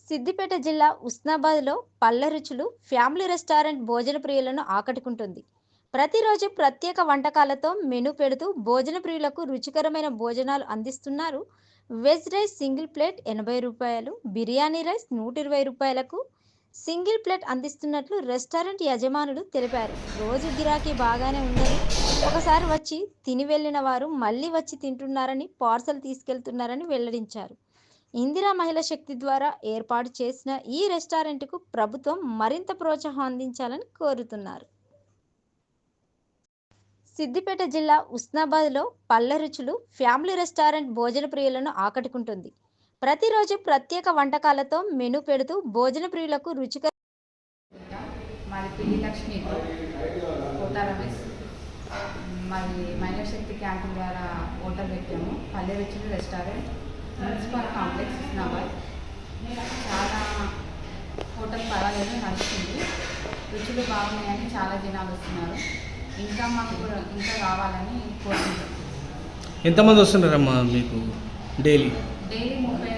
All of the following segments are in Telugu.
సిద్దిపేట జిల్లా ఉస్నాబాద్లో పల్లె రుచులు ఫ్యామిలీ రెస్టారెంట్ భోజన ప్రియులను ఆకట్టుకుంటుంది. ప్రతిరోజు ప్రత్యేక వంటకాలతో మెను పెడుతూ భోజన ప్రియులకు రుచికరమైన భోజనాలు అందిస్తున్నారు. వెజ్ రైస్ సింగిల్ ప్లేట్ రూ. 80, బిర్యానీ రైస్ రూ. 120లకు సింగిల్ ప్లేట్ అందిస్తున్నట్లు రెస్టారెంట్ యజమానులు తెలిపారు. రోజు గిరాకీ బాగానే ఉందని, ఒకసారి వచ్చి తిని వెళ్ళిన వారు మళ్ళీ వచ్చి తింటున్నారని, పార్సల్ తీసుకెళ్తున్నారని వెల్లడించారు. ఇందిరా మహిళా శక్తి ద్వారా ఏర్పాటు చేసిన ఈ రెస్టారెంట్‌కు ప్రభుత్వం మరింత ప్రోత్సాహం అందించాలని కోరుతున్నారు. సిద్దిపేట జిల్లా ఉస్నాబాద్‌లో పల్లె రుచులు ఫ్యామిలీ రెస్టారెంట్ భోజన ప్రియులను ఆకట్టుకుంటుంది. ప్రతిరోజు ప్రత్యేక వంటకాలతో మెను పెడుతూ భోజన ప్రియులకు మాది పిల్లి లక్ష్మి కోట రమేష్. మాది మహిళా శక్తి క్యాంటీన్ ద్వారా హోటల్ పెట్టాము. పల్లె రుచులు రెస్టారెంట్, మున్సిపల్ కాంప్లెక్స్ ఉస్నాబాద్. చాలా హోటల్ పర్వాలేదు, నడుస్తుంది. రుచులు బాగున్నాయని చాలా జనాలు వస్తున్నారు. ఇంకా మాకు కూడా ఇంకా కావాలని కోరుకుంటున్నాం. ఎంతమంది వస్తున్నారమ్మా మీకు డైలీ? డైలీ 30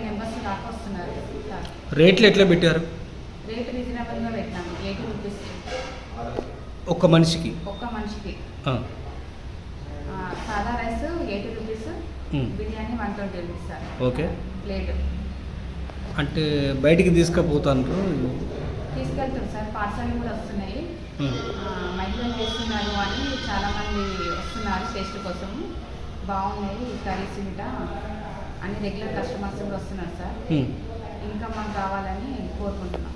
మెంబర్స్ దాకా వస్తున్నారు. రేట్లు ఎట్లా పెట్టారు? రేట్ రీజనబుల్గా పెట్టాము. 80 రూపీస్ ఒక్క మనిషికి. సాదా rice 80 rupees, biryani 120 rupees sir. Okay, plate. అంటే బయటికి తీసుకుపోతాను తీసుకెళ్తాం సార్. పార్సల్ కూడా వస్తున్నాయి. మహిళలు చేస్తున్నారు అని చాలామంది వస్తున్నారు టేస్ట్ కోసం. బాగున్నాయి కర్రీస్ ఇంకా అని రెగ్యులర్ కస్టమర్స్ కూడా వస్తున్నారు సార్. ఇంకా మాకు కావాలని కోరుకుంటున్నాం.